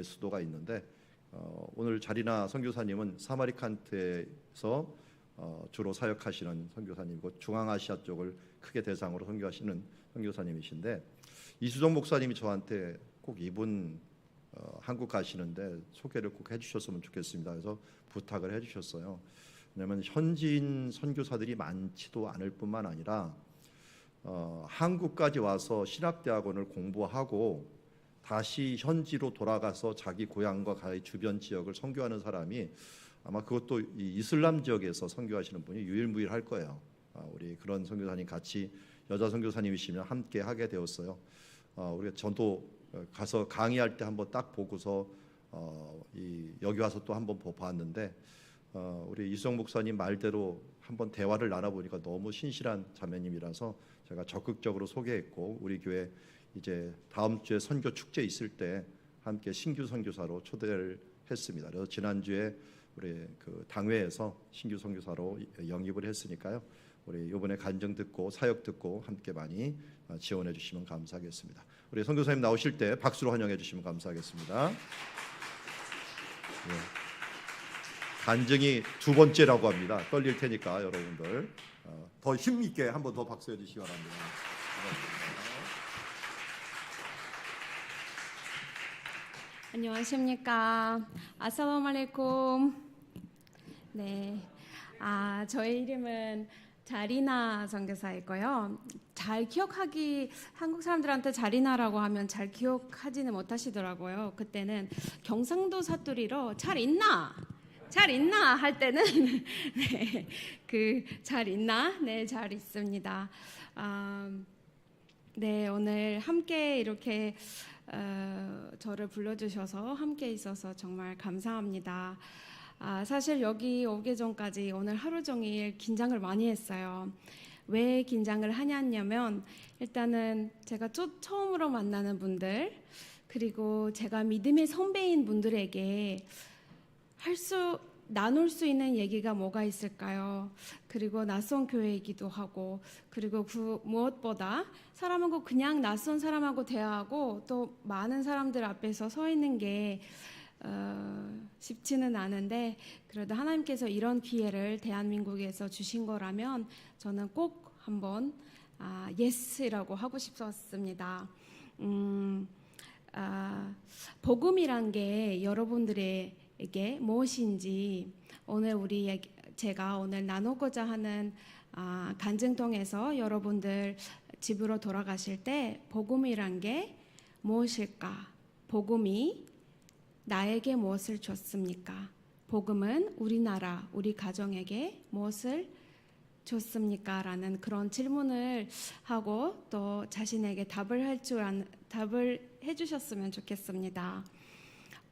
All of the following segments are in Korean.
수도가 있는데 오늘 자리나 선교사님은 사마리칸트에서 주로 사역하시는 선교사님이고 중앙아시아 쪽을 크게 대상으로 선교하시는 선교사님이신데 이수정 목사님이 저한테 꼭 이분 한국 가시는데 소개를 꼭 해주셨으면 좋겠습니다. 그래서 부탁을 해주셨어요. 왜냐하면 현지인 선교사들이 많지도 않을 뿐만 아니라 한국까지 와서 신학대학원을 공부하고 다시 현지로 돌아가서 자기 고향과 가히 주변 지역을 선교하는 사람이 아마 그것도 이 이슬람 지역에서 선교하시는 분이 유일무이할 거예요. 우리 그런 선교사님 같이 여자 선교사님이시면 함께 하게 되었어요. 우리가 전도 가서 강의할 때 한번 딱 보고서 여기 와서 또 한번 봤는데 우리 이수정 목사님 말대로 한번 대화를 나눠보니까 너무 신실한 자매님이라서 제가 적극적으로 소개했고 우리 교회 이제 다음 주에 선교 축제 있을 때 함께 신규 선교사로 초대를 했습니다. 그래서 지난주에 우리 그 당회에서 신규 선교사로 영입을 했으니까요. 우리 이번에 간증 듣고 사역 듣고 함께 많이 지원해 주시면 감사하겠습니다. 우리 선교사님 나오실 때 박수로 환영해 주시면 감사하겠습니다. 네. 간증이 두 번째라고 합니다. 떨릴 테니까 여러분들 더 힘있게 한번 더 박수해 주시기 바랍니다. 안녕하십니까. 아살라무알레이쿰. 네. 저의 이름은 자리나 선교사이고요. 잘 기억하기 한국 사람들한테 자리나라고 하면 잘 기억하지는 못하시더라고요. 그때는 경상도 사투리로 잘 있나? 잘 있나 할 때는 네, 잘 있나? 네, 잘 있습니다. 네, 오늘 함께 이렇게 저를 불러주셔서 함께 있어서 정말 감사합니다. 사실 여기 오기 전까지 오늘 하루 종일 긴장을 많이 했어요. 왜 긴장을 하냐면 일단은 제가 처음으로 만나는 분들 그리고 제가 믿음의 선배인 분들에게 나눌 수 있는 얘기가 뭐가 있을까요? 그리고 낯선 교회이기도 하고 그리고 무엇보다 사람하고 그냥 낯선 사람하고 대화하고 또 많은 사람들 앞에서 서 있는 게 쉽지는 않은데 그래도 하나님께서 이런 기회를 대한민국에서 주신 거라면 저는 꼭 한번 예스라고 하고 싶었습니다. 복음이란 게 여러분들에게 무엇인지 오늘 제가 오늘 나누고자 하는 간증 통해서 여러분들 집으로 돌아가실 때 복음이란 게 무엇일까? 복음이 나에게 무엇을 줬습니까? 복음은 우리나라, 우리 가정에게 무엇을 줬습니까? 라는 그런 질문을 하고 또 자신에게 답을 해주셨으면 좋겠습니다.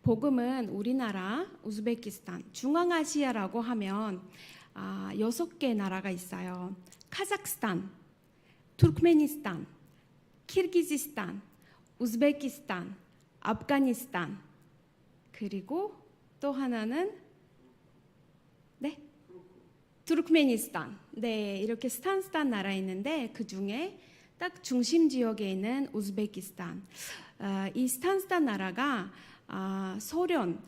복음은 우리나라, 우즈베키스탄, 중앙아시아라고 하면 6개 나라가 있어요. 카자흐스탄, 투르크메니스탄, 키르기즈스탄, 우즈베키스탄, 아프가니스탄 그리고 또 하나는 투르크메니스탄. 네, 이렇게 스탄 나라에 있는데 그 중에 딱 중심 지역에 있는 우즈베키스탄. 이 스탄 나라가 소련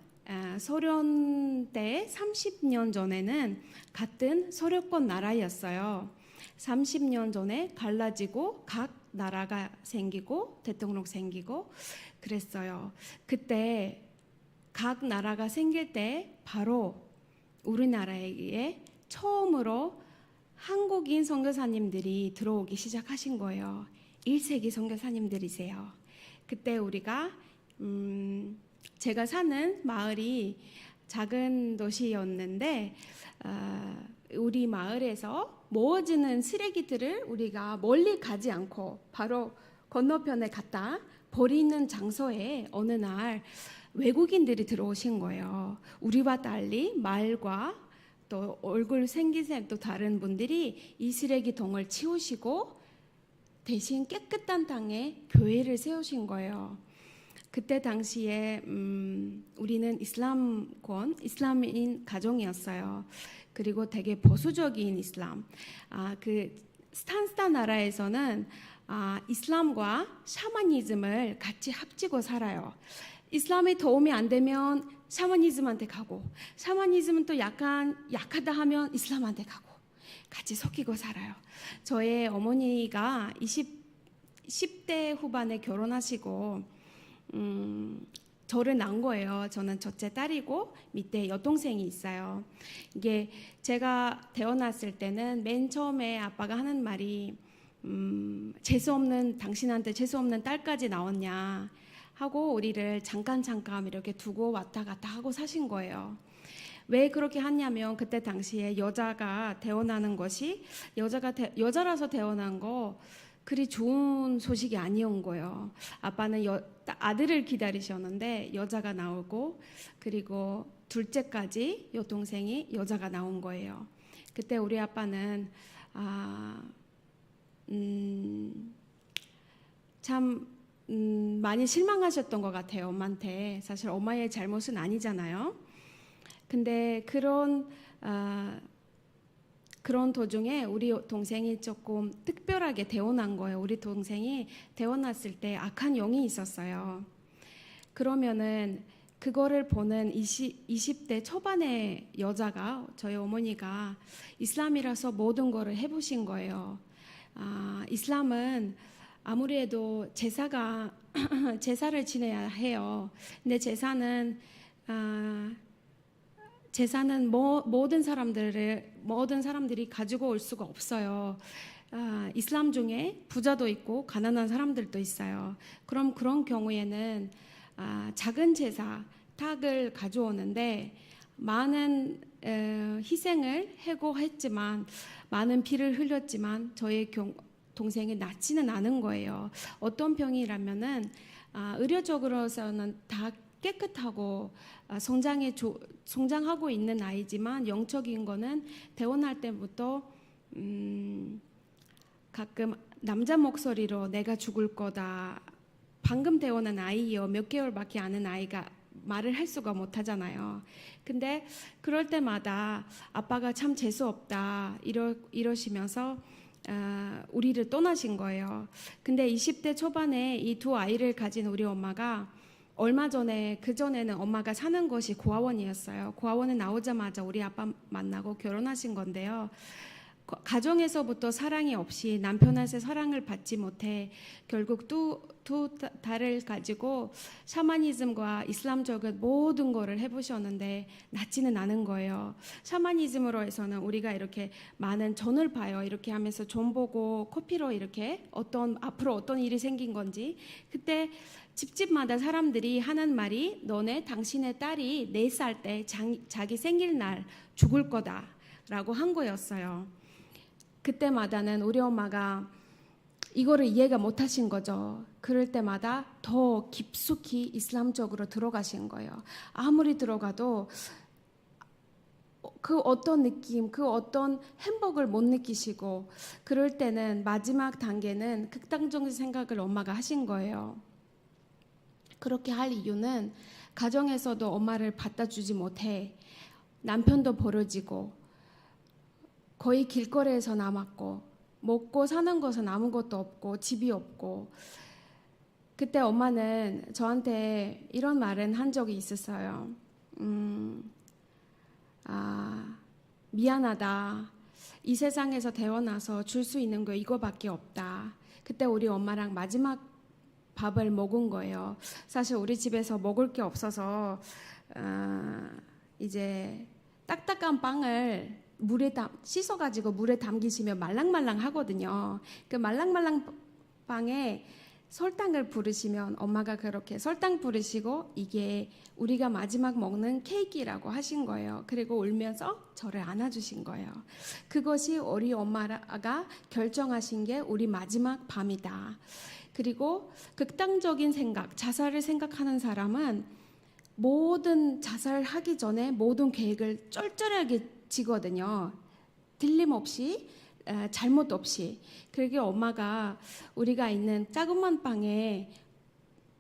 때 30년 전에는 같은 소련권 나라였어요. 30년 전에 갈라지고 각 나라가 생기고 대통령 생기고 그랬어요. 그때 각 나라가 생길 때 바로 우리나라에 처음으로 한국인 선교사님들이 들어오기 시작하신 거예요. 1세기 선교사님들이세요. 그때 우리가 제가 사는 마을이 작은 도시였는데 우리 마을에서 모아지는 쓰레기들을 우리가 멀리 가지 않고 바로 건너편에 갖다 버리는 장소에 어느 날 외국인들이 들어오신 거예요. 우리와 달리 말과 또 얼굴 생긴 또 다른 분들이 이 쓰레기통을 치우시고 대신 깨끗한 땅에 교회를 세우신 거예요. 그때 당시에 우리는 이슬람인 가정이었어요. 그리고 되게 보수적인 이슬람. 그 스탄 나라에서는 이슬람과 샤머니즘을 같이 합치고 살아요. 이슬람에 도움이 안 되면 샤머니즘한테 가고, 샤머니즘은 또 약간 약하다 하면 이슬람한테 가고, 같이 섞이고 살아요. 저의 어머니가 10대 후반에 결혼하시고 저를 낳은 거예요. 저는 첫째 딸이고 밑에 여동생이 있어요. 이게 제가 태어났을 때는 맨 처음에 아빠가 하는 말이 당신한테 재수 없는 딸까지 나왔냐 하고 우리를 잠깐 이렇게 두고 왔다 갔다 하고 사신 거예요. 왜 그렇게 하냐면 그때 당시에 여자가 태어나는 것이 여자라서 태어난 거 그리 좋은 소식이 아니온 거예요. 아빠는 아들을 기다리셨는데 여자가 나오고 그리고 둘째까지 여동생이 여자가 나온 거예요. 그때 우리 아빠는 참 많이 실망하셨던 것 같아요. 엄마한테. 사실 엄마의 잘못은 아니잖아요. 근데 그런 도중에 우리 동생이 조금 특별하게 태어난 거예요. 우리 동생이 태어났을 때 악한 영이 있었어요. 그러면은 그거를 보는 20대 초반의 여자가 저희 어머니가 이슬람이라서 모든 거를 해보신 거예요. 이슬람은 아무래도 제사를 지내야 해요. 근데 제사는 모든 사람들이 가지고 올 수가 없어요. 이슬람 중에 부자도 있고 가난한 사람들도 있어요. 그럼 그런 경우에는 작은 제사, 닭을 가져오는데 많은 희생을 해고했지만 많은 피를 흘렸지만 저의 동생이 낫지는 않은 거예요. 어떤 병이라면은 의료적으로서는 다 깨끗하고 성장하고 있는 아이지만 영적인 거는 태어날 때부터 가끔 남자 목소리로 내가 죽을 거다. 방금 태어난 아이요. 몇 개월밖에 안 된 아이가 말을 할 수가 못 하잖아요. 근데 그럴 때마다 아빠가 참 재수 없다 이러시면서 우리를 떠나신 거예요. 근데 20대 초반에 이 두 아이를 가진 우리 엄마가 얼마 전에 그전에는 엄마가 사는 곳이 고아원이었어요. 고아원에 나오자마자 우리 아빠 만나고 결혼하신 건데요. 가정에서부터 사랑이 없이 남편한테 사랑을 받지 못해 결국 두 딸을 가지고 샤머니즘과 이슬람적인 모든 거를 해보셨는데 낫지는 않은 거예요. 샤머니즘으로 해서는 우리가 이렇게 많은 전을 봐요. 이렇게 하면서 전 보고 코피로 이렇게 앞으로 어떤 일이 생긴 건지 그때 집집마다 사람들이 하는 말이 당신의 딸이 4살 때 자기 생일날 죽을 거다라고 한 거였어요. 그때마다는 우리 엄마가 이거를 이해가 못 하신 거죠. 그럴 때마다 더 깊숙이 이슬람적으로 들어가신 거예요. 아무리 들어가도 그 어떤 느낌, 그 어떤 행복을 못 느끼시고 그럴 때는 마지막 단계는 극단적인 생각을 엄마가 하신 거예요. 그렇게 할 이유는 가정에서도 엄마를 갖다 주지 못해 남편도 버려지고 거의 길거리에서 남았고 먹고 사는 것은 아무것도 없고 집이 없고 그때 엄마는 저한테 이런 말은 한 적이 있었어요. 미안하다. 이 세상에서 태어나서 줄 수 있는 거 이거밖에 없다. 그때 우리 엄마랑 마지막 밥을 먹은 거예요. 사실 우리 집에서 먹을 게 없어서 이제 딱딱한 빵을 씻어가지고 물에 담기시면 말랑말랑 하거든요. 그 말랑말랑 빵에 설탕을 부르시면 엄마가 그렇게 설탕 부르시고 이게 우리가 마지막 먹는 케이크라고 하신 거예요. 그리고 울면서 저를 안아주신 거예요. 그것이 우리 엄마가 결정하신 게 우리 마지막 밤이다. 그리고 극단적인 생각, 자살을 생각하는 사람은 모든 자살하기 전에 모든 계획을 쩔쩔하게 지거든요. 틀림없이 잘못 없이. 그러게 엄마가 우리가 있는 자그만 방에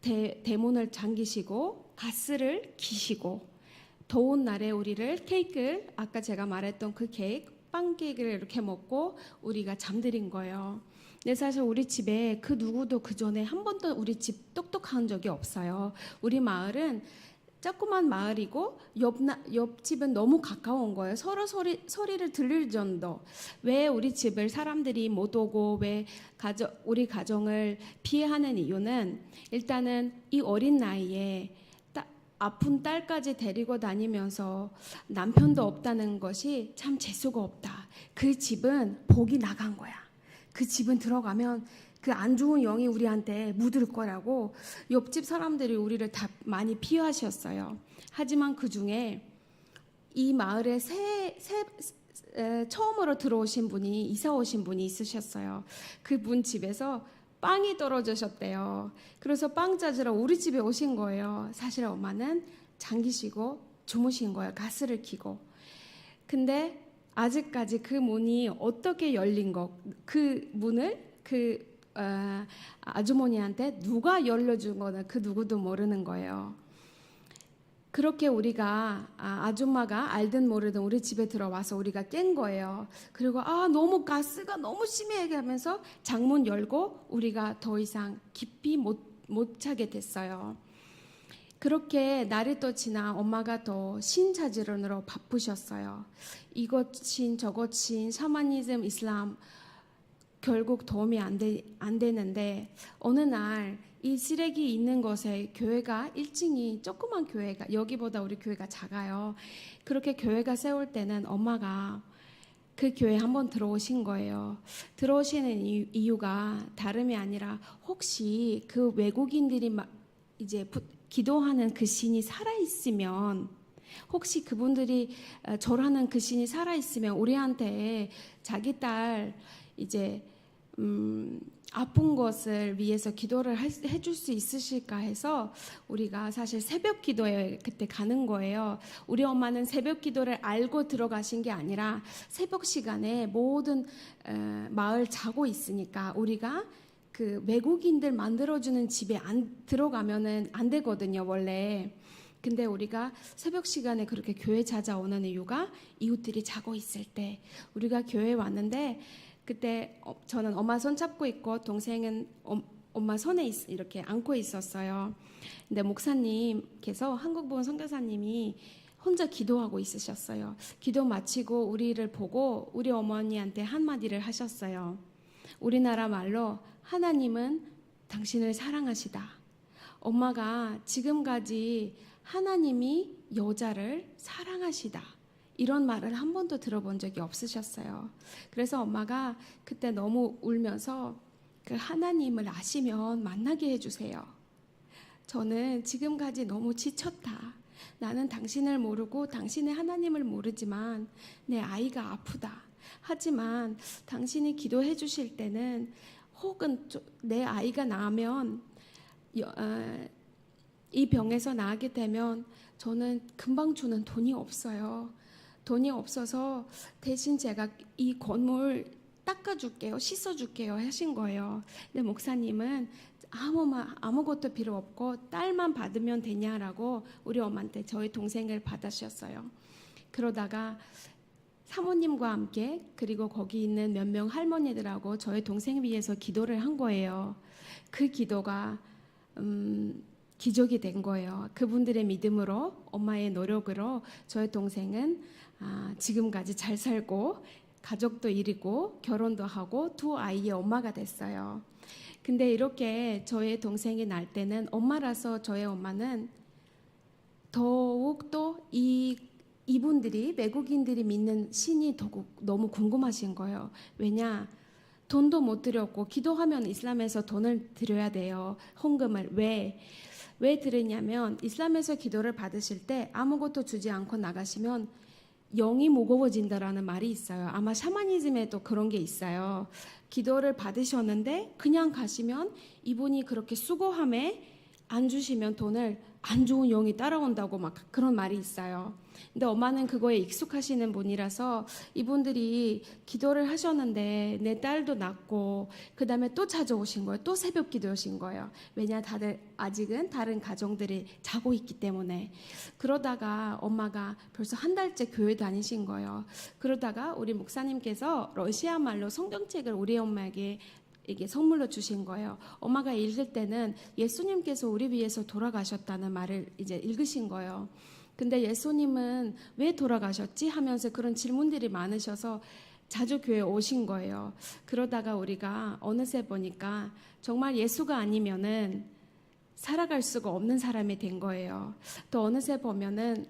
대문을 잠기시고 가스를 키시고 더운 날에 우리를 케이크를 아까 제가 말했던 그 케이크 빵 케이크를 이렇게 먹고 우리가 잠들인 거예요. 근데 사실 우리 집에 그 누구도 그 전에 한 번도 우리 집 똑똑한 적이 없어요. 우리 마을은 조그만 마을이고 옆집은 너무 가까운 거예요. 서로 소리를 들릴 정도. 왜 우리 집을 사람들이 못 오고 왜 우리 가정을 피해하는 이유는 일단은 이 어린 나이에 아픈 딸까지 데리고 다니면서 남편도 없다는 것이 참 재수가 없다. 그 집은 복이 나간 거야. 그 집은 들어가면 그 안 좋은 영이 우리한테 묻을 거라고 옆집 사람들이 우리를 다 많이 피하셨어요. 하지만 그 중에 이 마을에 처음으로 들어오신 분이 이사 오신 분이 있으셨어요. 그분 집에서 빵이 떨어지셨대요. 그래서 빵 찾으러 우리 집에 오신 거예요. 사실 엄마는 잠기시고 주무신 거예요. 가스를 켜고. 근데 아직까지 그 문이 어떻게 열린 그 문을 아주머니한테 누가 열려준 거는 그 누구도 모르는 거예요. 그렇게 우리가 아줌마가 알든 모르든 우리 집에 들어와서 우리가 깬 거예요. 그리고 너무 가스가 너무 심해 하면서 창문 열고 우리가 더 이상 깊이 못 차게 됐어요. 그렇게 날이 또 지나 엄마가 더 신 찾으려고 바쁘셨어요. 이것 신 저것 신 샤머니즘 이슬람 결국 도움이 안 되는데 어느 날 이 쓰레기 있는 곳에 교회가 1층이 조그만 교회가 여기보다 우리 교회가 작아요. 그렇게 교회가 세울 때는 엄마가 그 교회 한번 들어오신 거예요. 들어오시는 이유가 다름이 아니라 혹시 그 외국인들이 이제 기도하는 그 신이 살아있으면 혹시 그분들이 절하는 그 신이 살아있으면 우리한테 자기 딸 이제 아픈 것을 위해서 기도를 해줄 수 있으실까 해서 우리가 사실 새벽 기도에 그때 가는 거예요. 우리 엄마는 새벽 기도를 알고 들어가신 게 아니라 새벽 시간에 모든 마을 자고 있으니까 우리가 그 외국인들 만들어주는 집에 안 들어가면은 안 되거든요, 원래. 근데 우리가 새벽 시간에 그렇게 교회 찾아오는 이유가 이웃들이 자고 있을 때 우리가 교회에 왔는데 그때 저는 엄마 손 잡고 있고 동생은 엄마 손에 이렇게 안고 있었어요. 근데 목사님께서 한국 본 선교사님이 혼자 기도하고 있으셨어요. 기도 마치고 우리를 보고 우리 어머니한테 한마디를 하셨어요. 우리나라 말로 하나님은 당신을 사랑하시다. 엄마가 지금까지 하나님이 여자를 사랑하시다. 이런 말을 한 번도 들어본 적이 없으셨어요. 그래서 엄마가 그때 너무 울면서 그 하나님을 아시면 만나게 해주세요. 저는 지금까지 너무 지쳤다. 나는 당신을 모르고 당신의 하나님을 모르지만 내 아이가 아프다. 하지만 당신이 기도해 주실 때는 혹은 내 아이가 나으면 이 병에서 나게 되면 저는 금방 주는 돈이 없어요. 돈이 없어서 대신 제가 이 건물 닦아줄게요. 씻어줄게요. 하신 거예요. 근데 목사님은 아무것도 필요 없고 딸만 받으면 되냐라고 우리 엄마한테 저희 동생을 받으셨어요. 그러다가 사모님과 함께 그리고 거기 있는 몇 명 할머니들하고 저희 동생 위해서 기도를 한 거예요. 그 기도가 기적이 된 거예요. 그분들의 믿음으로 엄마의 노력으로 저희 동생은 지금까지 잘 살고 가족도 이루고 결혼도 하고 두 아이의 엄마가 됐어요. 근데 이렇게 저의 동생이 날 때는 엄마라서 저의 엄마는 더욱더 이분들이 외국인들이 믿는 신이 더욱 너무 궁금하신 거예요. 왜냐? 돈도 못 드렸고 기도하면 이슬람에서 돈을 드려야 돼요. 헌금을. 왜 드리냐면 이슬람에서 기도를 받으실 때 아무것도 주지 않고 나가시면 영이 무거워진다라는 말이 있어요. 아마 샤머니즘에도 그런 게 있어요. 기도를 받으셨는데 그냥 가시면 이분이 그렇게 수고함에 안 주시면 돈을 안 좋은 영이 따라온다고 막 그런 말이 있어요. 근데 엄마는 그거에 익숙하시는 분이라서 이분들이 기도를 하셨는데 내 딸도 낳고 그 다음에 또 찾아오신 거예요. 또 새벽 기도하신 거예요. 왜냐 다들 아직은 다른 가정들이 자고 있기 때문에. 그러다가 엄마가 벌써 한 달째 교회 다니신 거예요. 그러다가 우리 목사님께서 러시아 말로 성경책을 우리 엄마에게 이게 선물로 주신 거예요. 엄마가 읽을 때는 예수님께서 우리 위해서 돌아가셨다는 말을 이제 읽으신 거예요. 근데 예수님은 왜 돌아가셨지 하면서 그런 질문들이 많으셔서 자주 교회에 오신 거예요. 그러다가 우리가 어느새 보니까 정말 예수가 아니면은 살아갈 수가 없는 사람이 된 거예요. 또 어느새 보면은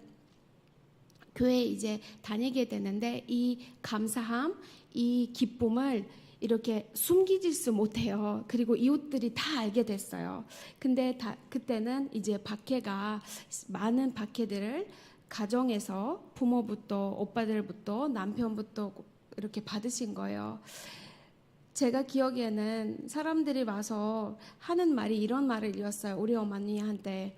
교회에 이제 다니게 되는데 이 감사함, 이 기쁨을 이렇게 숨기질 수 못해요. 그리고 이웃들이 다 알게 됐어요. 근데 그때는 이제 박해가 많은 박해들을 가정에서 부모부터 오빠들부터 남편부터 이렇게 받으신 거예요. 제가 기억에는 사람들이 와서 하는 말이 이런 말을 이었어요. 우리 어머니한테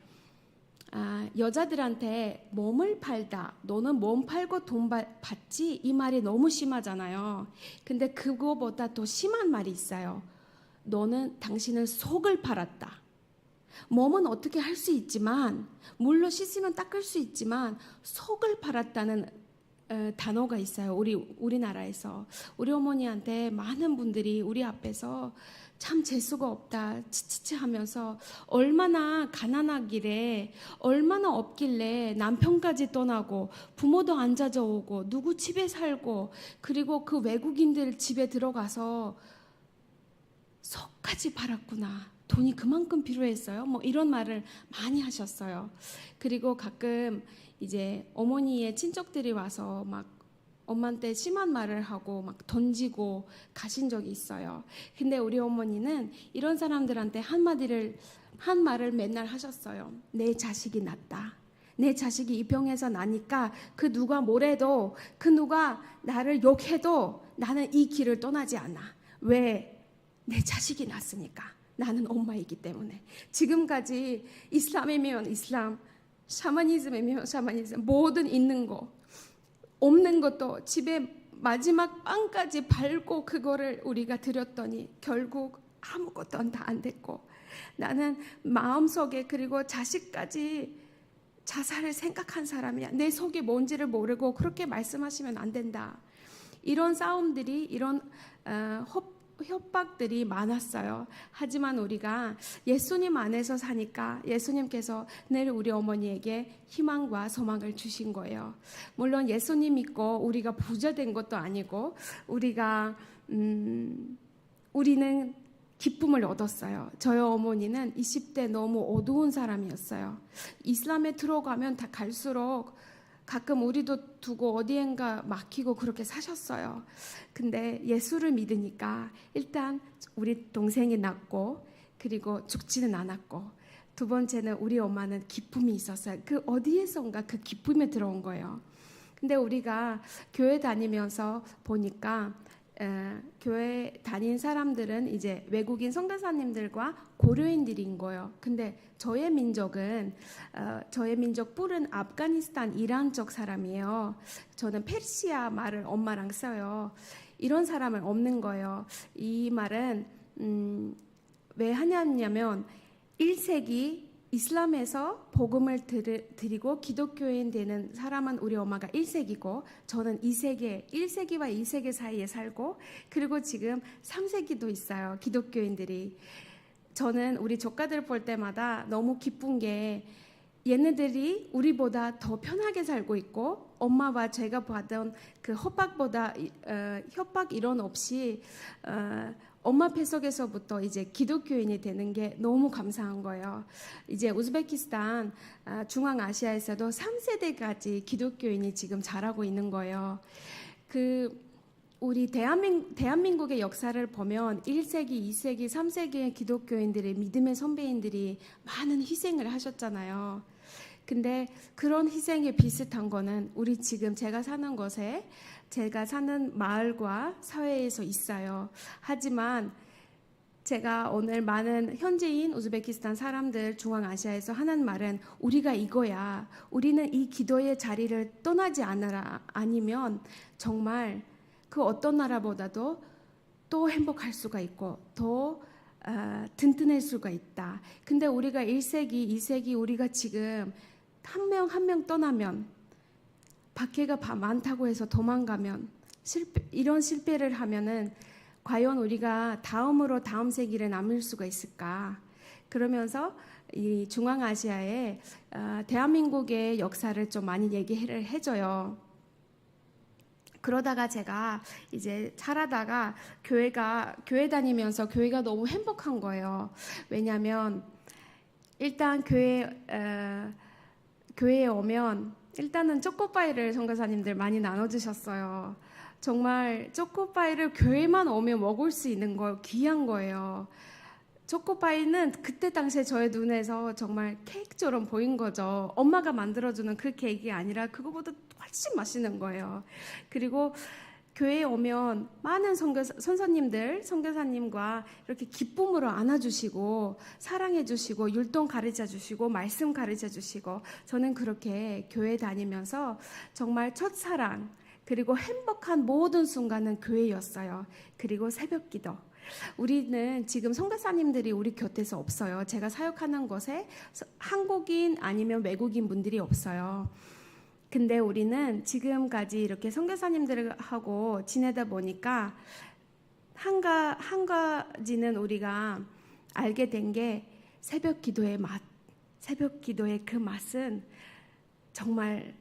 여자들한테 몸을 팔다. 너는 몸 팔고 돈 받지? 이 말이 너무 심하잖아요. 근데 그거보다 더 심한 말이 있어요. 당신은 속을 팔았다. 몸은 어떻게 할 수 있지만 물로 씻으면 닦을 수 있지만 속을 팔았다는 단어가 있어요. 우리나라에서 우리 어머니한테 많은 분들이 우리 앞에서 참 재수가 없다 치치치 하면서 얼마나 가난하길래 얼마나 없길래 남편까지 떠나고 부모도 안 찾아오고 누구 집에 살고 그리고 그 외국인들 집에 들어가서 속까지 팔았구나. 돈이 그만큼 필요했어요. 뭐 이런 말을 많이 하셨어요. 그리고 가끔 이제 어머니의 친척들이 와서 막 엄마한테 심한 말을 하고 막 던지고 가신 적이 있어요. 근데 우리 어머니는 이런 사람들한테 한 말을 맨날 하셨어요. 내 자식이 낫다. 내 자식이 이 병에서 나니까 그 누가 뭐래도 그 누가 나를 욕해도 나는 이 길을 떠나지 않아. 왜? 내 자식이 낫으니까. 나는 엄마이기 때문에. 지금까지 이슬람이면 이슬람, 샤머니즘이면 샤머니즘, 뭐든 있는 거 없는 것도 집에 마지막 빵까지 밟고 그거를 우리가 드렸더니 결국 아무것도 다 안 됐고 나는 마음속에 그리고 자식까지 자살을 생각한 사람이야. 내 속이 뭔지를 모르고 그렇게 말씀하시면 안 된다. 이런 싸움들이 이런 협박들이 많았어요. 하지만 우리가 예수님 안에서 사니까 예수님께서 늘 우리 어머니에게 희망과 소망을 주신 거예요. 물론 예수님 믿고 우리가 부자 된 것도 아니고 우리는 기쁨을 얻었어요. 저희 어머니는 20대 너무 어두운 사람이었어요. 이슬람에 들어가면 다 갈수록 가끔 우리도 두고 어디엔가 막히고 그렇게 사셨어요. 근데 예수를 믿으니까 일단 우리 동생이 낳고 그리고 죽지는 않았고 두 번째는 우리 엄마는 기쁨이 있었어요. 그 어디에선가 그 기쁨에 들어온 거예요. 근데 우리가 교회 다니면서 보니까 교회 다닌 사람들은 이제 외국인 선교사님들과 고려인들인 거예요. 근데 저의 민족 뿔은 아프가니스탄 이란 쪽 사람이에요. 저는 페르시아 말을 엄마랑 써요. 이런 사람은 없는 거예요. 이 말은 왜 하냐면 1세기 이슬람에서 복음을 드리고 기독교인 되는 사람은 우리 엄마가 1세기고 저는 2세기, 1세기와 2세기 사이에 살고 그리고 지금 3세기도 있어요. 기독교인들이. 저는 우리 조카들 볼 때마다 너무 기쁜 게 얘네들이 우리보다 더 편하게 살고 있고 엄마와 제가 받은 그 협박 이런 없이 엄마 뱃속에서부터 이제 기독교인이 되는 게 너무 감사한 거예요. 이제 우즈베키스탄, 중앙아시아에서도 3세대까지 기독교인이 지금 자라고 있는 거예요. 우리 대한민국의 역사를 보면 1세기, 2세기, 3세기의 기독교인들의 믿음의 선배인들이 많은 희생을 하셨잖아요. 근데 그런 희생이 비슷한 거는 우리 지금 제가 사는 곳에 제가 사는 마을과 사회에서 있어요. 하지만 제가 오늘 많은 현지인 우즈베키스탄 사람들 중앙아시아에서 하는 말은 우리가 이거야. 우리는 이 기도의 자리를 떠나지 아니면 정말 그 어떤 나라보다도 또 행복할 수가 있고 더 든든할 수가 있다. 근데 우리가 1세기, 2세기 우리가 지금 한 명 한 명 떠나면 박해가 많다고 해서 도망가면 이런 실패를 하면은 과연 우리가 다음으로 다음 세기를 남을 수가 있을까? 그러면서 이 중앙아시아의 대한민국의 역사를 좀 많이 얘기를 해줘요. 그러다가 제가 이제 살아다가 교회 다니면서 교회가 너무 행복한 거예요. 왜냐하면 일단 교회에 오면 일단은 초코파이를 선교사님들 많이 나눠주셨어요. 정말 초코파이를 교회만 오면 먹을 수 있는 거 귀한 거예요. 초코파이는 그때 당시에 저의 눈에서 정말 케이크처럼 보인 거죠. 엄마가 만들어주는 그 케이크가 아니라 그거보다 훨씬 맛있는 거예요. 그리고 교회에 오면 많은 선교사님과 이렇게 기쁨으로 안아주시고 사랑해주시고 율동 가르쳐주시고 말씀 가르쳐주시고 저는 그렇게 교회 다니면서 정말 첫사랑 그리고 행복한 모든 순간은 교회였어요. 그리고 새벽기도. 우리는 지금 선교사님들이 우리 곁에서 없어요. 제가 사역하는 곳에 한국인 아니면 외국인 분들이 없어요. 근데 우리는 지금까지 이렇게 선교사님들하고 지내다 보니까 한 가지는 우리가 알게 된 게 새벽 기도의 맛, 새벽 기도의 그 맛은 정말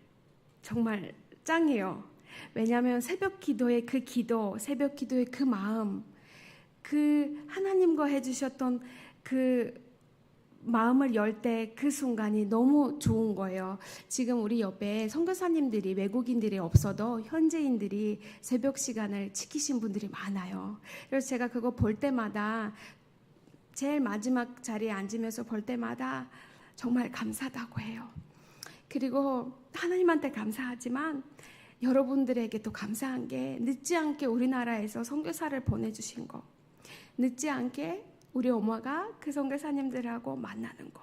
짱이에요. 왜냐하면 새벽 기도의 그 기도, 새벽 기도의 그 마음, 그 하나님과 해주셨던 그 마음을 열 때 그 순간이 너무 좋은 거예요. 지금 우리 옆에 선교사님들이 외국인들이 없어도 현지인들이 새벽 시간을 지키신 분들이 많아요. 그래서 제가 그거 볼 때마다 제일 마지막 자리에 앉으면서 볼 때마다 정말 감사하다고 해요. 그리고 하나님한테 감사하지만 여러분들에게도 감사한 게 늦지 않게 우리나라에서 선교사를 보내주신 거, 늦지 않게 우리 엄마가 그 선교사님들하고 만나는 거,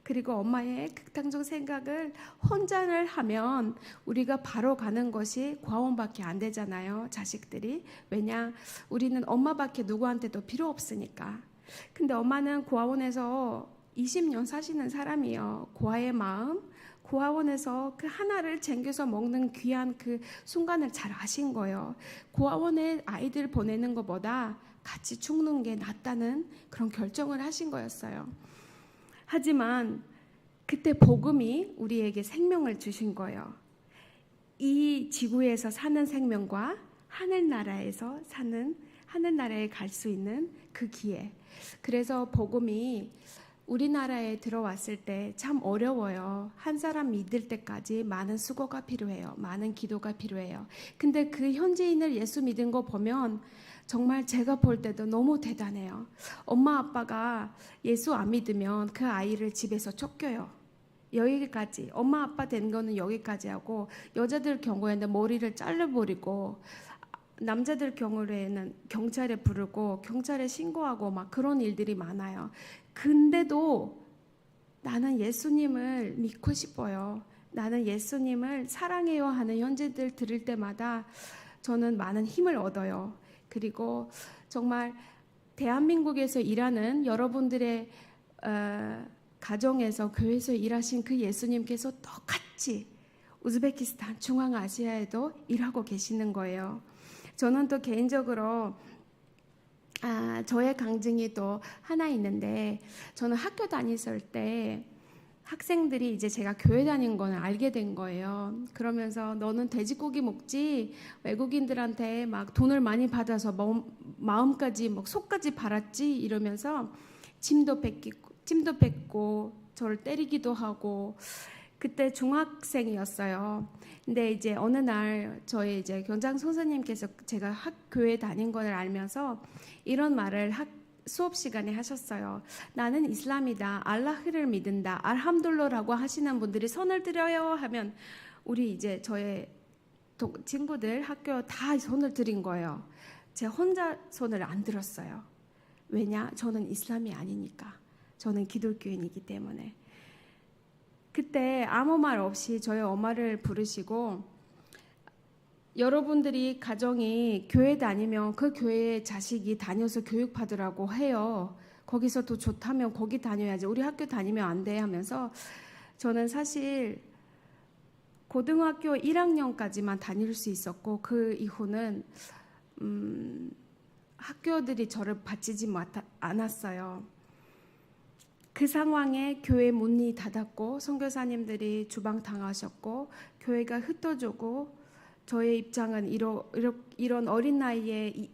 그리고 엄마의 극단적 생각을 혼자를 하면 우리가 바로 가는 것이 과원밖에 안 되잖아요. 자식들이. 왜냐? 우리는 엄마밖에 누구한테도 필요 없으니까. 근데 엄마는 고아원에서 20년 사시는 사람이에요. 고아의 마음, 고아원에서 그 하나를 챙겨서 먹는 귀한 그 순간을 잘 아신 거예요. 고아원에 아이들 보내는 것보다 같이 죽는 게 낫다는 그런 결정을 하신 거였어요. 하지만 그때 복음이 우리에게 생명을 주신 거예요. 이 지구에서 사는 생명과 하늘나라에서 사는 하늘나라에 갈 수 있는 그 기회. 그래서 복음이 우리나라에 들어왔을 때 참 어려워요. 한 사람 믿을 때까지 많은 수고가 필요해요. 많은 기도가 필요해요. 근데 그 현지인을 예수 믿은 거 보면 정말 제가 볼 때도 너무 대단해요. 엄마 아빠가 예수 안 믿으면 그 아이를 집에서 쫓겨요. 여기까지. 엄마 아빠 된 거는 여기까지 하고 여자들 경우에는 머리를 잘라버리고 남자들 경우에는 경찰에 부르고 경찰에 신고하고 막 그런 일들이 많아요. 근데도 나는 예수님을 믿고 싶어요. 나는 예수님을 사랑해요 하는 현지들 들을 때마다 저는 많은 힘을 얻어요. 그리고 정말 대한민국에서 일하는 여러분들의 가정에서 교회에서 일하신 그 예수님께서 똑같이 우즈베키스탄 중앙아시아에도 일하고 계시는 거예요. 저는 또 개인적으로 저의 강증이 또 하나 있는데 저는 학교 다녔을 때 학생들이 이제 제가 교회 다닌 거는 알게 된 거예요. 그러면서 너는 돼지고기 먹지 외국인들한테 막 돈을 많이 받아서 마음까지 막 속까지 팔았지 이러면서 침도 뱉고 저를 때리기도 하고 그때 중학생이었어요. 근데 이제 어느 날 저희 이제 교장 선생님께서 제가 교회 다닌 걸 알면서 이런 말을 수업 시간에 하셨어요. 나는 이슬람이다. 알라흐를 믿는다. 알함둘러라고 하시는 분들이 손을 들어요 하면 우리 이제 저의 친구들 학교 다 손을 들인 거예요. 제가 혼자 손을 안 들었어요. 왜냐? 저는 이슬람이 아니니까. 저는 기독교인이기 때문에. 그때 아무 말 없이 저희 엄마를 부르시고 여러분들이 가정이 교회 다니면 그 교회에 자식이 다녀서 교육받으라고 해요. 거기서 더 좋다면 거기 다녀야지. 우리 학교 다니면 안 돼 하면서 저는 사실 고등학교 1학년까지만 다닐 수 있었고 그 이후는 학교들이 저를 받치지 않았어요. 그 상황에 교회 문이 닫았고 선교사님들이 주방당하셨고 교회가 흩어지고 저의 입장은 이런 어린 나이에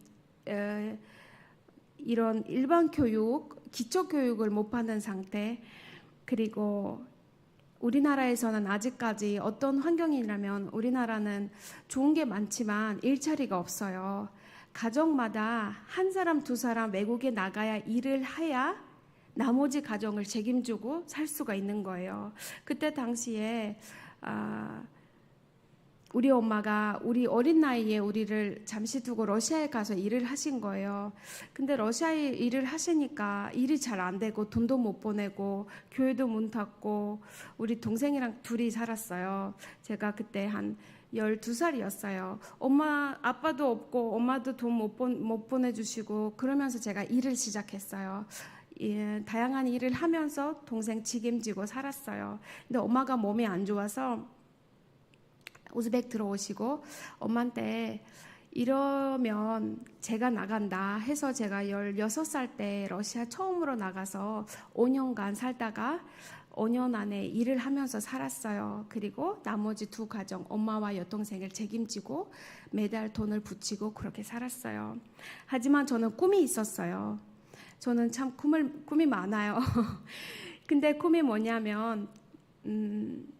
이런 일반 교육, 기초 교육을 못 받는 상태, 그리고 우리나라에서는 아직까지 어떤 환경이냐면 우리나라는 좋은 게 많지만 일자리가 없어요. 가정마다 한 사람 두 사람 외국에 나가야 일을 해야 나머지 가정을 책임지고 살 수가 있는 거예요. 그때 당시에 우리 엄마가 우리 어린 나이에 우리를 잠시 두고 러시아에 가서 일을 하신 거예요. 근데 러시아에 일을 하시니까 일이 잘 안 되고 돈도 못 보내고 교회도 문 닫고 우리 동생이랑 둘이 살았어요. 제가 그때 한 12살이었어요. 엄마, 아빠도 없고 엄마도 돈 못 보내주시고 그러면서 제가 일을 시작했어요. 예, 다양한 일을 하면서 동생 책임지고 살았어요. 근데 엄마가 몸이 안 좋아서 우즈벡 들어오시고 엄마한테 이러면 제가 나간다 해서 제가 16살 때 러시아 처음으로 나가서 5년간 살다가 5년 안에 일을 하면서 살았어요. 그리고 나머지 두 가정, 엄마와 여동생을 책임지고 매달 돈을 붙이고 그렇게 살았어요. 하지만 저는 꿈이 있었어요. 저는 참 꿈이 많아요. 근데 꿈이 뭐냐면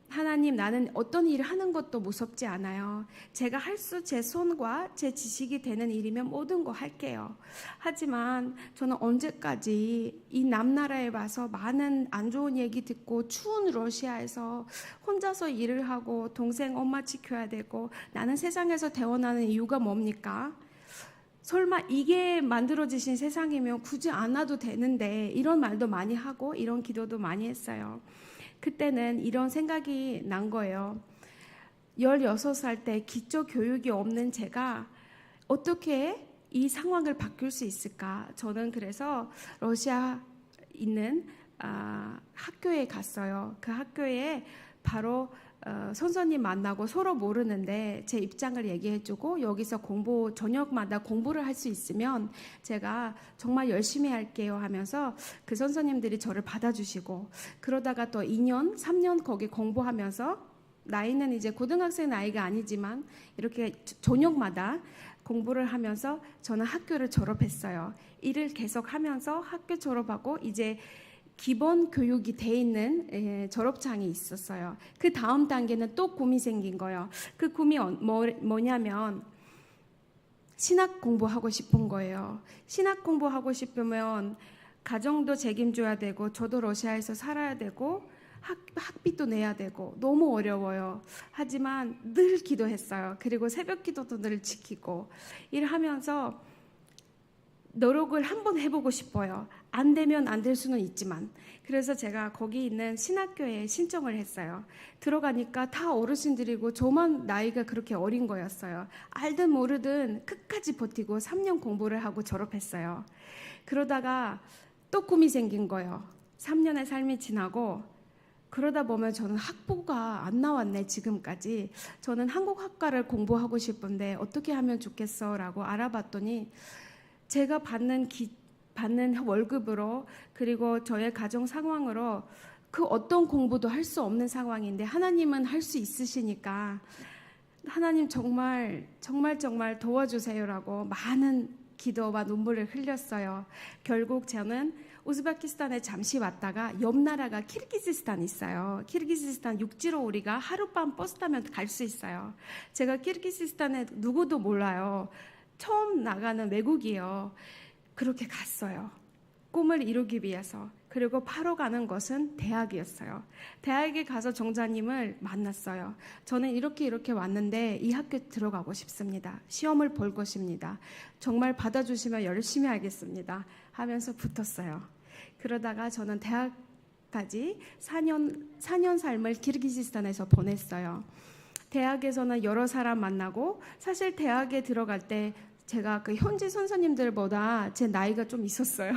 하나님, 나는 어떤 일을 하는 것도 무섭지 않아요. 제가 제 손과 제 지식이 되는 일이면 모든 거 할게요. 하지만 저는 언제까지 이 남나라에 와서 많은 안 좋은 얘기 듣고 추운 러시아에서 혼자서 일을 하고 동생 엄마 지켜야 되고 나는 세상에서 태어나는 이유가 뭡니까? 설마 이게 만들어지신 세상이면 굳이 안 와도 되는데 이런 말도 많이 하고 이런 기도도 많이 했어요. 그때는 이런 생각이 난 거예요. 16살 때 기초 교육이 없는 제가 어떻게 이 상황을 바꿀 수 있을까? 저는 그래서 러시아 있는 학교에 갔어요. 그 학교에 바로 선생님 만나고 서로 모르는데 제 입장을 얘기해주고 여기서 저녁마다 공부를 할 수 있으면 제가 정말 열심히 할게요 하면서 그 선생님들이 저를 받아주시고 그러다가 또 2년, 3년 거기 공부하면서 나이는 이제 고등학생 나이가 아니지만 이렇게 저녁마다 공부를 하면서 저는 학교를 졸업했어요. 일을 계속 하면서 학교 졸업하고 이제 기본 교육이 돼 있는 졸업장이 있었어요. 그 다음 단계는 또 꿈이 생긴 거예요. 그 꿈이 뭐냐면 신학 공부하고 싶은 거예요. 신학 공부하고 싶으면 가정도 책임져야 되고 저도 러시아에서 살아야 되고 학비도 내야 되고 너무 어려워요. 하지만 늘 기도했어요. 그리고 새벽 기도도 늘 지키고 일하면서 노력을 한번 해보고 싶어요. 안 되면 안 될 수는 있지만. 그래서 제가 거기 있는 신학교에 신청을 했어요. 들어가니까 다 어르신들이고 저만 나이가 그렇게 어린 거였어요. 알든 모르든 끝까지 버티고 3년 공부를 하고 졸업했어요. 그러다가 또 꿈이 생긴 거예요. 3년의 삶이 지나고 그러다 보면 저는 학부가 안 나왔네 지금까지. 저는 한국학과를 공부하고 싶은데 어떻게 하면 좋겠어 라고 알아봤더니 제가 받는 월급으로 그리고 저의 가정 상황으로 그 어떤 공부도 할 수 없는 상황인데 하나님은 할 수 있으시니까 하나님 정말 도와주세요라고 많은 기도와 눈물을 흘렸어요. 결국 저는 우즈베키스탄에 잠시 왔다가 옆 나라가 키르기즈스탄 있어요. 키르기즈스탄 육지로 우리가 하룻밤 버스 타면 갈 수 있어요. 제가 키르기즈스탄에 누구도 몰라요. 처음 나가는 외국이요. 그렇게 갔어요. 꿈을 이루기 위해서. 그리고 바로 가는 것은 대학이었어요. 대학에 가서 정자님을 만났어요. 저는 이렇게 왔는데 이 학교 들어가고 싶습니다. 시험을 볼 것입니다. 정말 받아주시면 열심히 하겠습니다. 하면서 붙었어요. 그러다가 저는 대학까지 4년 삶을 키르기즈스탄에서 보냈어요. 대학에서는 여러 사람 만나고 사실 대학에 들어갈 때 제가 그 현지 선생님들보다 제 나이가 좀 있었어요.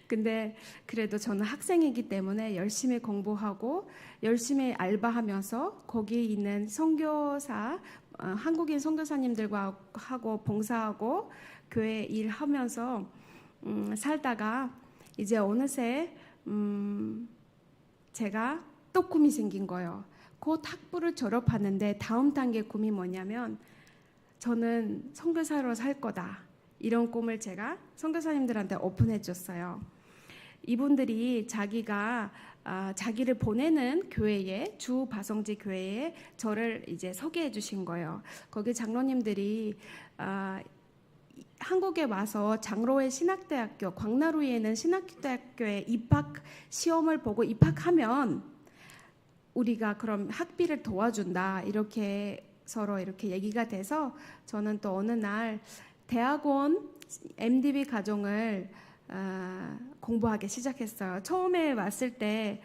근데 그래도 저는 학생이기 때문에 열심히 공부하고 열심히 알바하면서 거기 있는 선교사, 한국인 선교사님들과 하고 봉사하고 교회 일하면서 살다가 이제 어느새 제가 또 꿈이 생긴 거예요. 곧 학부를 졸업하는데 다음 단계 꿈이 뭐냐면 저는 선교사로 살 거다. 이런 꿈을 제가 선교사님들한테 오픈해 줬어요. 이분들이 자기를 보내는 교회에, 주 바성지 교회에 저를 이제 소개해 주신 거예요. 거기 장로님들이 한국에 와서 장로회 신학대학교, 광나루에 있는 신학대학교에 입학 시험을 보고 입학하면 우리가 그럼 학비를 도와준다. 이렇게 서로 이렇게 얘기가 돼서 저는 또 어느 날 대학원 MDB 과정을 공부하기 시작했어요. 처음에 왔을 때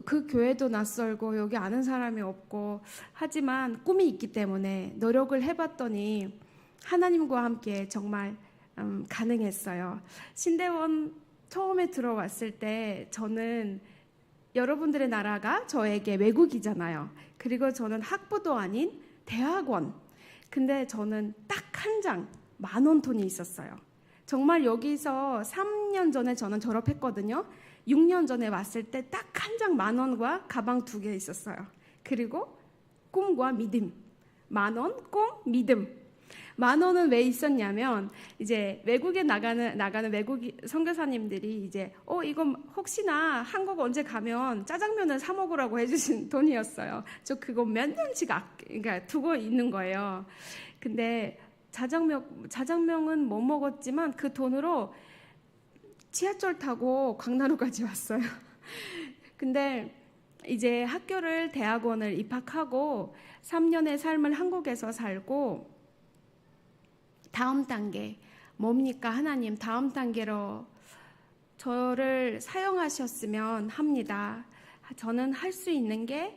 그 교회도 낯설고 여기 아는 사람이 없고 하지만 꿈이 있기 때문에 노력을 해봤더니 하나님과 함께 정말 가능했어요. 신대원 처음에 들어왔을 때 저는 여러분들의 나라가 저에게 외국이잖아요. 그리고 저는 학부도 아닌 대학원. 근데 저는 딱 한 장 10,000원 돈이 있었어요. 정말 여기서 3년 전에 저는 졸업했거든요. 6년 전에 왔을 때 딱 한 장 10,000원과 가방 2개 있었어요. 그리고 꿈과 믿음. 10,000원, 꿈, 믿음. 10,000원은 왜 있었냐면 이제 외국에 나가는 외국 선교사님들이 이제 이거 혹시나 한국 언제 가면 짜장면을 사 먹으라고 해주신 돈이었어요. 저 그거 몇 년씩 그러니까 두고 있는 거예요. 근데 자장면은 못 먹었지만 그 돈으로 지하철 타고 광나루까지 왔어요. 근데 이제 대학원을 입학하고 3년의 삶을 한국에서 살고 다음 단계 뭡니까? 하나님 다음 단계로 저를 사용하셨으면 합니다. 저는 할 수 있는 게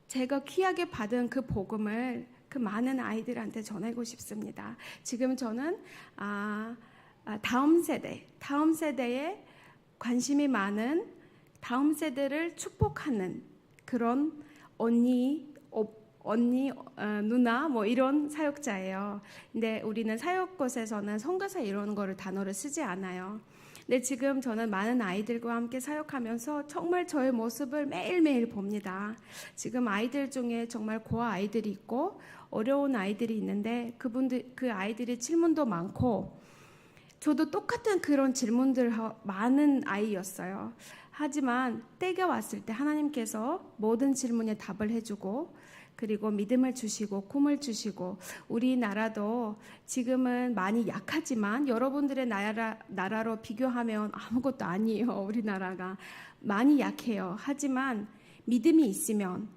제가 귀하게 받은 그 복음을 그 많은 아이들한테 전하고 싶습니다. 지금 저는 다음 세대에 관심이 많은 다음 세대를 축복하는 그런 언니, 누나 뭐 이런 사역자예요. 근데 우리는 사역곳에서는 선교사 이런 거를 단어를 쓰지 않아요. 근데 지금 저는 많은 아이들과 함께 사역하면서 정말 저의 모습을 매일매일 봅니다. 지금 아이들 중에 정말 고아 아이들이 있고 어려운 아이들이 있는데 그 아이들이 질문도 많고 저도 똑같은 그런 질문들 많은 아이였어요. 하지만 때가 왔을 때 하나님께서 모든 질문에 답을 해주고 그리고 믿음을 주시고 꿈을 주시고 우리나라도 지금은 많이 약하지만 여러분들의 나라로 비교하면 아무것도 아니에요. 우리나라가 많이 약해요. 하지만 믿음이 있으면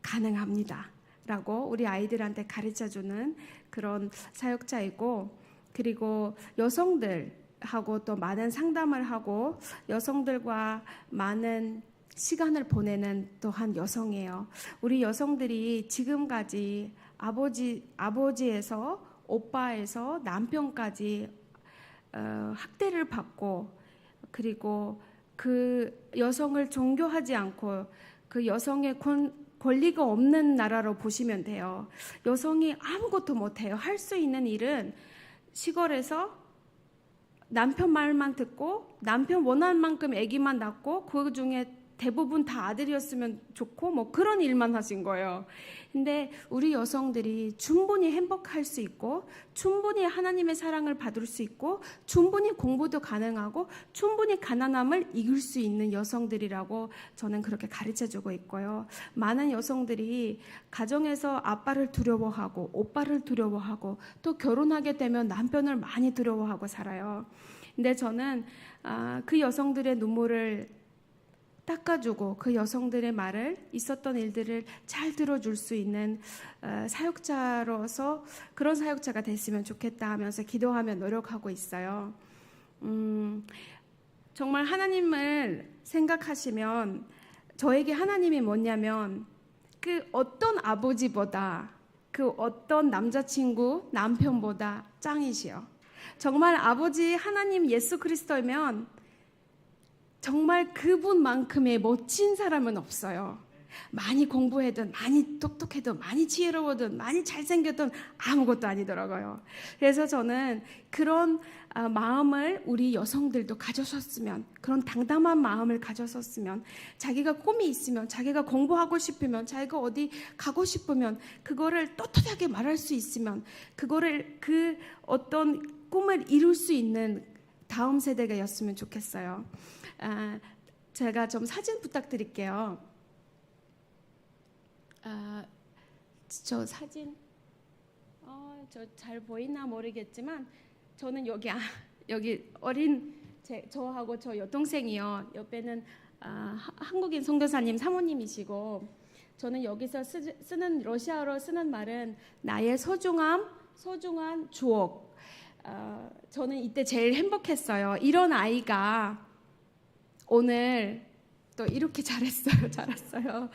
가능합니다. 라고 우리 아이들한테 가르쳐주는 그런 사역자이고 그리고 여성들하고 또 많은 상담을 하고 여성들과 많은 시간을 보내는 또한 여성이에요. 우리 여성들이 지금까지 아버지에서 오빠에서 남편까지 학대를 받고 그리고 그 여성을 존경하지 않고 그 여성의 권리가 없는 나라로 보시면 돼요. 여성이 아무것도 못해요. 할 수 있는 일은 시골에서 남편 말만 듣고 남편 원하는 만큼 아기만 낳고 그 중에 대부분 다 아들이었으면 좋고 뭐 그런 일만 하신 거예요. 근데 우리 여성들이 충분히 행복할 수 있고 충분히 하나님의 사랑을 받을 수 있고 충분히 공부도 가능하고 충분히 가난함을 이길 수 있는 여성들이라고 저는 그렇게 가르쳐주고 있고요. 많은 여성들이 가정에서 아빠를 두려워하고 오빠를 두려워하고 또 결혼하게 되면 남편을 많이 두려워하고 살아요. 근데 저는 그 여성들의 눈물을 닦아주고 그 여성들의 말을 있었던 일들을 잘 들어줄 수 있는 사역자로서 그런 사역자가 됐으면 좋겠다 하면서 기도하며 노력하고 있어요. 정말 하나님을 생각하시면 저에게 하나님이 뭐냐면 그 어떤 아버지보다 그 어떤 남자친구 남편보다 짱이시여. 정말 아버지 하나님 예수 그리스도면 정말 그분만큼의 멋진 사람은 없어요. 많이 공부해든, 많이 똑똑해든, 많이 지혜로워든, 많이 잘생겼든 아무것도 아니더라고요. 그래서 저는 그런 마음을 우리 여성들도 가졌었으면, 그런 당당한 마음을 가졌었으면, 자기가 꿈이 있으면, 자기가 공부하고 싶으면, 자기가 어디 가고 싶으면 그거를 떳떳하게 말할 수 있으면, 그거를 그 어떤 꿈을 이룰 수 있는 다음 세대가였으면 좋겠어요. 제가 좀 사진 부탁드릴게요. 저 사진 저 잘 보이나 모르겠지만 저는 여기 어린 저하고 저 여동생이요. 옆에는 한국인 선교사님 사모님이시고, 저는 여기서 쓰는 러시아어로 쓰는 말은 나의 소중한 주옥. 저는 이때 제일 행복했어요. 이런 아이가 오늘 또 이렇게 자랐어요.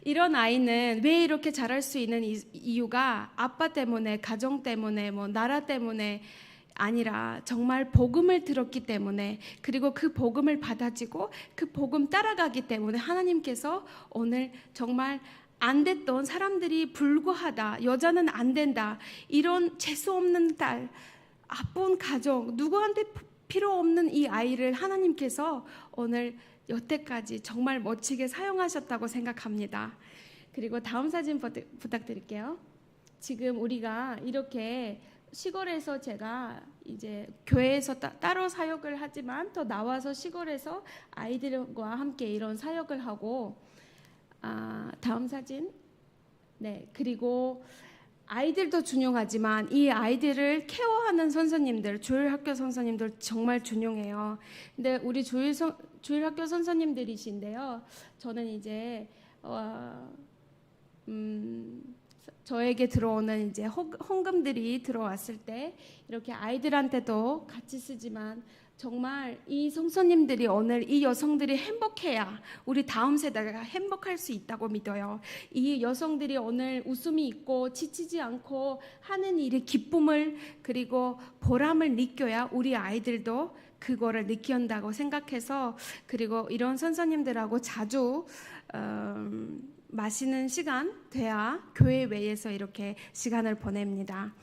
이런 아이는 왜 이렇게 잘할 수 있는 이유가 아빠 때문에, 가정 때문에, 뭐 나라 때문에 아니라 정말 복음을 들었기 때문에, 그리고 그 복음을 받아지고 그 복음 따라가기 때문에 하나님께서 오늘 정말 안 됐던 사람들이 불구하다, 여자는 안 된다, 이런 재수 없는 딸, 아픈 가정, 누구한테 필요 없는 이 아이를 하나님께서 오늘 여태까지 정말 멋지게 사용하셨다고 생각합니다. 그리고 다음 사진 부탁드릴게요. 지금 우리가 이렇게 시골에서, 제가 이제 교회에서 따로 사역을 하지만 또 나와서 시골에서 아이들과 함께 이런 사역을 하고, 다음 사진. 네, 그리고 아이들도 중요하지만 이 아이들을 케어하는 선생님들, 주일학교 선생님들 정말 중요해요. 근데 우리 주일학교 선생님들이신데요. 저는 이제 저에게 들어오는 이제 헌금들이 들어왔을 때 이렇게 아이들한테도 같이 쓰지만, 정말 이 성도님들이 오늘 이 여성들이 행복해야 우리 다음 세대가 행복할 수 있다고 믿어요. 이 여성들이 오늘 웃음이 있고 지치지 않고 하는 일의 기쁨을, 그리고 보람을 느껴야 우리 아이들도 그거를 느낀다고 생각해서, 그리고 이런 선생님들하고 자주 마시는 시간 돼야 교회 외에서 이렇게 시간을 보냅니다.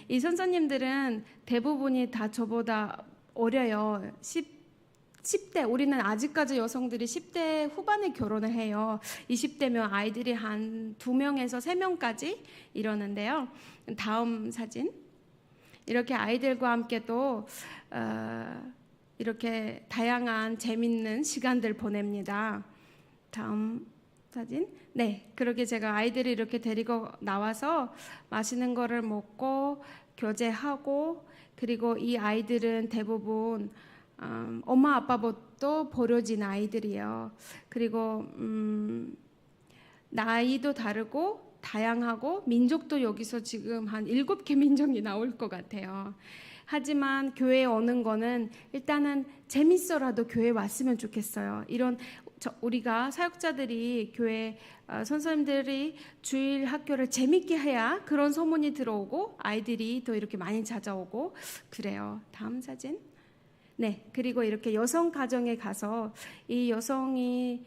이 선생님들은 대부분이 다 저보다 어려요. 10대, 우리는 아직까지 여성들이 10대 후반에 결혼을 해요. 20대면 아이들이 한 2명에서 3명까지 이러는데요. 다음 사진. 이렇게 아이들과 함께 또 이렇게 다양한 재밌는 시간들 보냅니다. 다음 사진. 네, 그렇게 제가 아이들을 이렇게 데리고 나와서 맛있는 거를 먹고 교제하고, 그리고 이 아이들은 대부분 엄마 아빠보다 버려진 아이들이에요. 그리고 나이도 다르고 다양하고 민족도 여기서 지금 한 7개 민족이 나올 것 같아요. 하지만 교회에 오는 거는 일단은 재밌어라도 교회에 왔으면 좋겠어요. 이런 우리가 사역자들이, 교회 선생님들이 주일 학교를 재밌게 해야 그런 소문이 들어오고 아이들이 또 이렇게 많이 찾아오고 그래요. 다음 사진. 네, 그리고 이렇게 여성 가정에 가서 이 여성이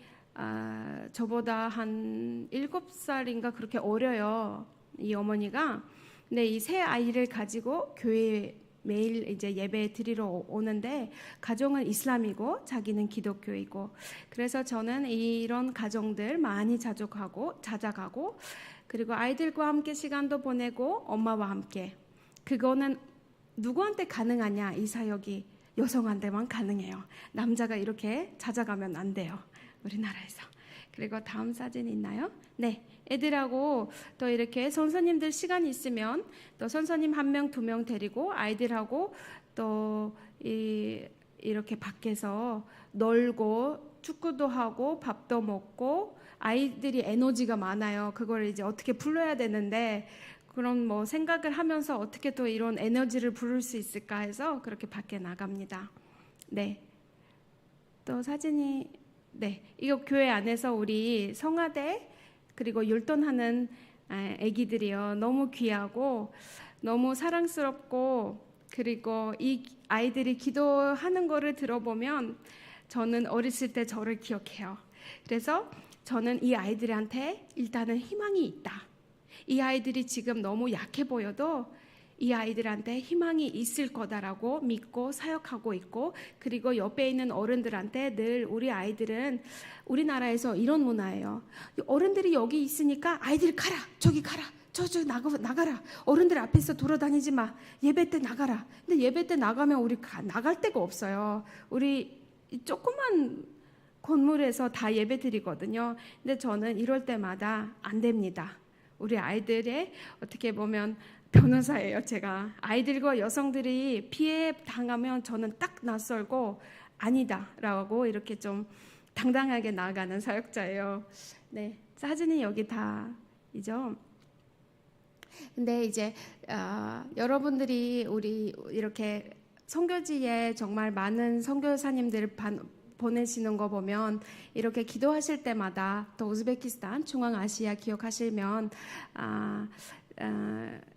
저보다 한 7살인가 그렇게 어려요. 이 어머니가. 근데 이 세 아이를 가지고 교회에 매일 이제 예배 드리러 오는데, 가정은 이슬람이고 자기는 기독교이고, 그래서 저는 이런 가정들 많이 찾아가고, 그리고 아이들과 함께 시간도 보내고 엄마와 함께. 그거는 누구한테 가능하냐? 이 사역이 여성한테만 가능해요. 남자가 이렇게 찾아가면 안 돼요, 우리나라에서. 그리고 다음 사진 있나요? 네, 애들하고 또 이렇게 선생님들 시간 있으면 또 선생님 1명, 2명 데리고 아이들하고 또 이렇게 밖에서 놀고 축구도 하고 밥도 먹고, 아이들이 에너지가 많아요. 그걸 이제 어떻게 불러야 되는데, 그런 뭐 생각을 하면서 어떻게 또 이런 에너지를 부를 수 있을까 해서 그렇게 밖에 나갑니다. 네, 또 사진이, 네, 이거 교회 안에서 우리 성화대 그리고 율동하는 아기들이요. 너무 귀하고 너무 사랑스럽고, 그리고 이 아이들이 기도하는 거를 들어보면 저는 어렸을 때 저를 기억해요. 그래서 저는 이 아이들한테 일단은 희망이 있다. 이 아이들이 지금 너무 약해 보여도 이 아이들한테 희망이 있을 거다라고 믿고 사역하고 있고, 그리고 옆에 있는 어른들한테 늘 우리 아이들은 우리나라에서 이런 문화예요. 어른들이 여기 있으니까 아이들 가라, 저기 가라, 저기 나가라. 어른들 앞에서 돌아다니지 마. 예배 때 나가라. 근데 예배 때 나가면 우리 나갈 데가 없어요. 우리 조그만 건물에서 다 예배 드리거든요. 근데 저는 이럴 때마다 안 됩니다. 우리 아이들의 어떻게 보면 변호사예요. 제가 아이들과 여성들이 피해 당하면 저는 딱 낯설고 아니다라고 이렇게 좀 당당하게 나아가는 사역자예요. 네, 사진이 여기 다이죠. 근데 이제 여러분들이 우리 이렇게 선교지에 정말 많은 선교사님들을 보내시는 거 보면 이렇게 기도하실 때마다 또 우즈베키스탄, 중앙아시아 기억하시면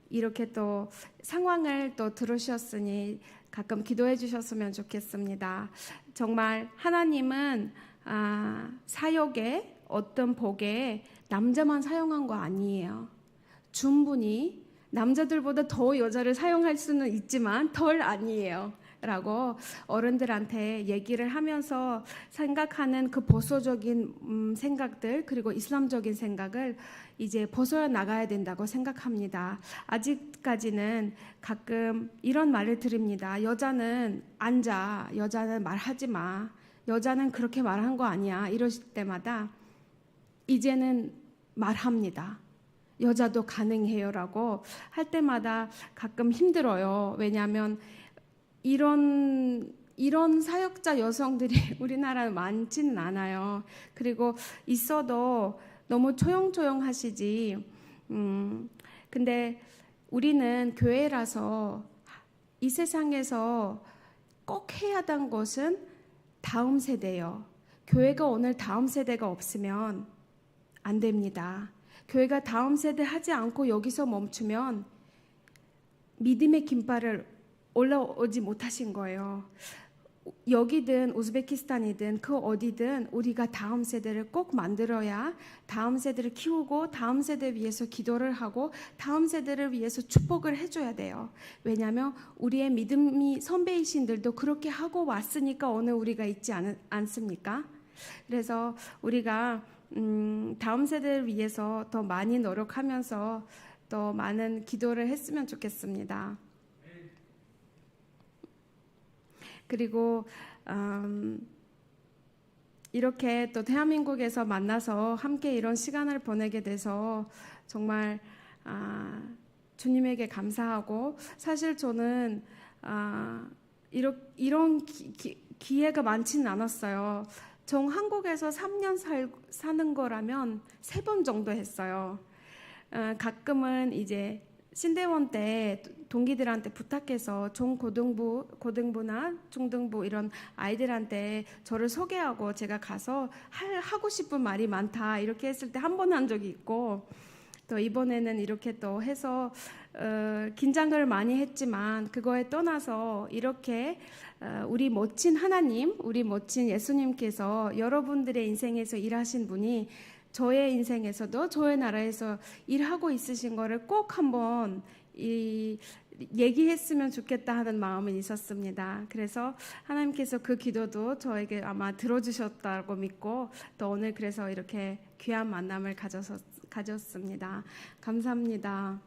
이렇게 또 상황을 또 들으셨으니 가끔 기도해 주셨으면 좋겠습니다. 정말 하나님은 사역에 어떤 복에 남자만 사용한 거 아니에요. 충분히 남자들보다 더 여자를 사용할 수는 있지만 덜 아니에요. 라고 어른들한테 얘기를 하면서 생각하는 그 보수적인 생각들, 그리고 이슬람적인 생각을 이제 벗어나 나가야 된다고 생각합니다. 아직까지는 가끔 이런 말을 드립니다. 여자는 앉아, 여자는 말하지 마, 여자는 그렇게 말한 거 아니야. 이러실 때마다 이제는 말합니다. 여자도 가능해요라고 할 때마다 가끔 힘들어요. 왜냐하면 이런 사역자 여성들이 우리나라에 많지는 않아요. 그리고 있어도 너무 조용조용하시지. 근데 우리는 교회라서 이 세상에서 꼭 해야 하는 것은 다음 세대예요. 교회가 오늘 다음 세대가 없으면 안 됩니다. 교회가 다음 세대 하지 않고 여기서 멈추면 믿음의 깃발을 올라오지 못하신 거예요. 여기든 우즈베키스탄이든 그 어디든 우리가 다음 세대를 꼭 만들어야 다음 세대를 키우고 다음 세대 위해서 기도를 하고 다음 세대를 위해서 축복을 해줘야 돼요. 왜냐하면 우리의 믿음이 선배이신들도 그렇게 하고 왔으니까 오늘 우리가 있지 않습니까? 그래서 우리가 다음 세대를 위해서 더 많이 노력하면서 더 많은 기도를 했으면 좋겠습니다. 그리고 이렇게 또 대한민국에서 만나서 함께 이런 시간을 보내게 돼서 정말 주님에게 감사하고, 사실 저는 이런 기회가 많지는 않았어요. 정 한국에서 3년 사는 거라면 3번 정도 했어요. 가끔은 이제 신대원 때 동기들한테 부탁해서 고등부나 중등부 이런 아이들한테 저를 소개하고 제가 가서 하고 싶은 말이 많다 이렇게 했을 때 한 번 한 적이 있고, 또 이번에는 이렇게 또 해서 긴장을 많이 했지만 그거에 떠나서 이렇게 우리 멋진 하나님, 우리 멋진 예수님께서 여러분들의 인생에서 일하신 분이 저의 인생에서도 저의 나라에서 일하고 있으신 거를 꼭 한번 얘기했으면 좋겠다 하는 마음은 있었습니다. 그래서 하나님께서 그 기도도 저에게 아마 들어주셨다고 믿고 또 오늘 그래서 이렇게 귀한 만남을 가졌습니다. 감사합니다.